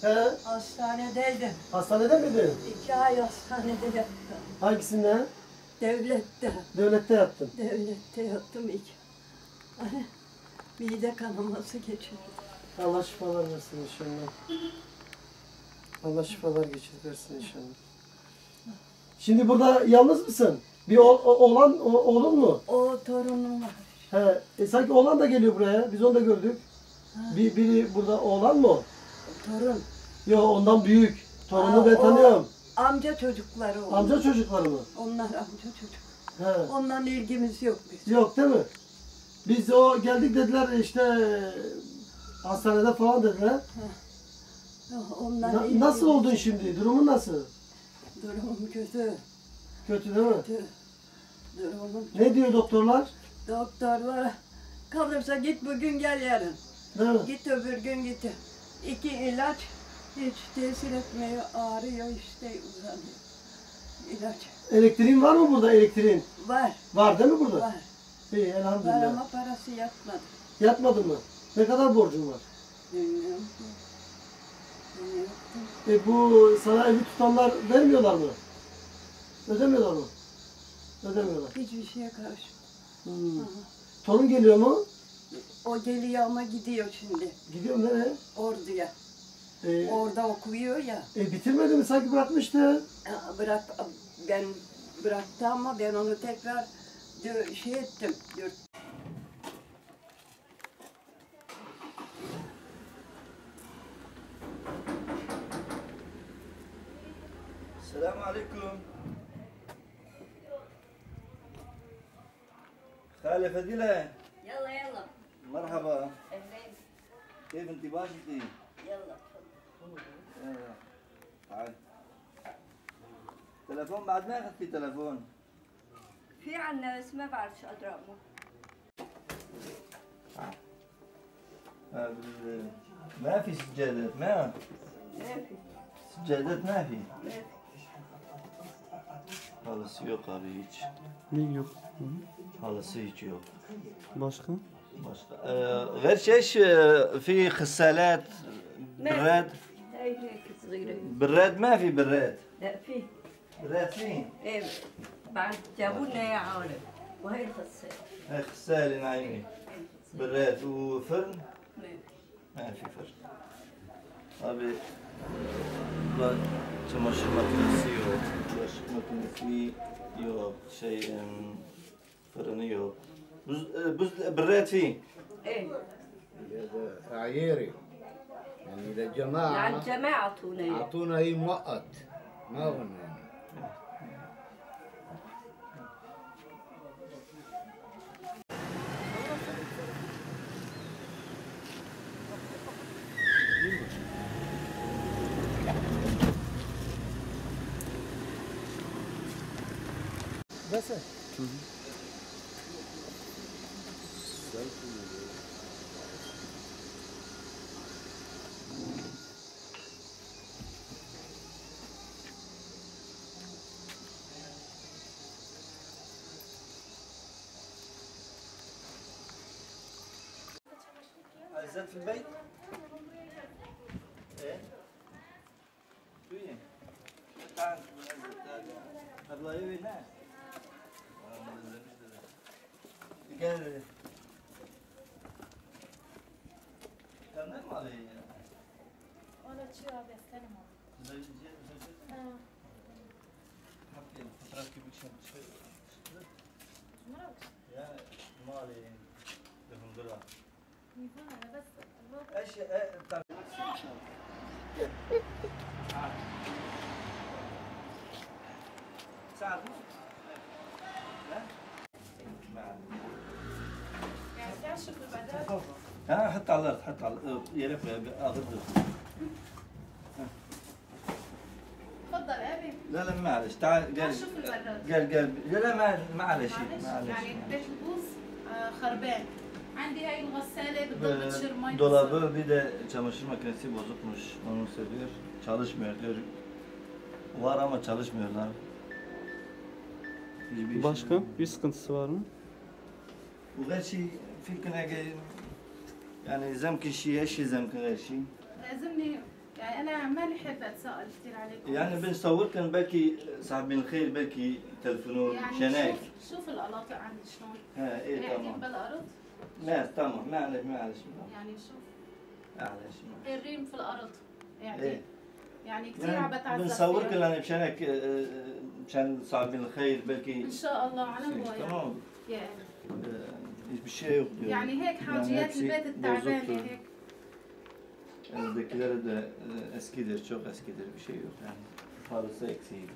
He? Hastanedeydim. Hastanede miydin? 2 ay hastanede yattım. Hangisinde? Devlette. Devlette yattın. Devlette yattım 2. Hani mide kanaması geçirdim. Allah şifalar versin inşallah. Allah şifalar versin inşallah. Şimdi burada yalnız mısın? Bir oğlun mu? O torunum var. He. Sanki oğlan da geliyor buraya. Biz onu da gördük. Biri burada oğlan mı o? Torun. Yok ondan büyük. Torunu ben tanıyorum. Amca çocukları o. Amca çocukları mı? Onlar amca çocuk. He. Ondan ilgimiz yok biz. Yok değil mi? Biz o geldik dediler işte hastanede falan dediler. Ondan Nasıl oldun şimdi? Durumun nasıl? Durumum kötü. Kötü değil mi? Kötü. Durumum. Ne diyor doktorlar? Doktorlar kalırsa git bugün gel yarın. Değil mi? Git öbür gün git. 2 ilaç hiç tesir etmiyor, ağrıyor işte uzanıyor. İlaç Elektriğin var mı burada elektriğin? var, Var değil mi burada? var. İyi Var elhamdülillah. ama parası yatmadı. Yatmadın mı? Ne kadar borcun var? Bilmiyorum ki. Bilmiyorum. Bu sana evi tutanlar vermiyorlar mı? Ödemiyorlar mı? Ödemiyorlar. Hiçbir şeye karşı. Hmm. Torun geliyor mu? O geliyor ama gidiyor şimdi Gidiyor mu nereye? orduya. Ee, Orada okuyor ya. Bitirmedi mi? Sanki bırakmıştı. Ben bıraktı ama ben onu tekrar şey ettim. السلام عليكم. خالة فضيلة. يلا يلا مرحبا. اهلين كيف انت باشتي؟ يلا تعال. تلفون بعد ما اخذتي تلفون؟ في عنا بس ما بعرف شو اضربه. ما في سجادات ما ما في سجادات ما في. ما في Halısı yok abi hiç. Ne yok? Halısı hiç yok. Başka? başka. غير شيش في خسالات براد. هاي هيك صغيرة. براد ما في براد. لا في براد فين؟ ايه بعد جابوا لنا اياه عالم وهي الخسالة. هاي خسالة نايمة. براد وفرن ما في. ما في فرن. Abi burada çamaşır makinesi yok, bulaşık makinesi yok, fırını yok. Buz براد فين؟ ايه عييري يعني للجماعة يعني الجماعة اعطونا اياه. أعطونا هي مؤقت ما هو يعني. Nasıl? عزت في البيت؟ ايه؟ وين؟ تعال الله يبي الناس. قال كان ما عليه. ولا شو ابي استلم زي حكي فترات كيف شوي. يا مالي لهم دولار. بس ايش ساعة ها حط على الارض حط على الارض يا ريت اغض تفضل ابي لا لا معلش تعال قال لا لا معلش يعني ليش تبوظ خربان عندي هاي الغسالة بتضل بتشر مي. Dolabı bir de çamaşır makinesi bozukmuş. Onu seviyor. Çalışmıyor diyor. Var ama çalışmıyorlar. Hiçbir Başka bir sıkıntısı var mı? وغير شيء في كنا يعني زمكن شيء ايش زمكن غير شيء لازمني يعني انا ما نحب اتساءل كثير عليكم. يعني بنصوركن belki صاحبين الخير belki تلفنون يعني شناك. شوف القلاطع عندي شلون. ها ايه قاعدين تمام. بالارض. ما تمام معلش يعني شوف معلش. الريم في الارض يعني ايه. يعني كثير عم بتعذب بنصوركن فيها. لان مشانك مشان صاحبين الخير belki ان شاء الله على هو يعني. tamam. يعني. Hiçbir şey yok diyor. يعني هيك حاجيات hepsi البيت التعبانه bozuktur. هيك. Evdekileri de eskidir, çok eskidir, bir şey yok yani. Halısı eksik.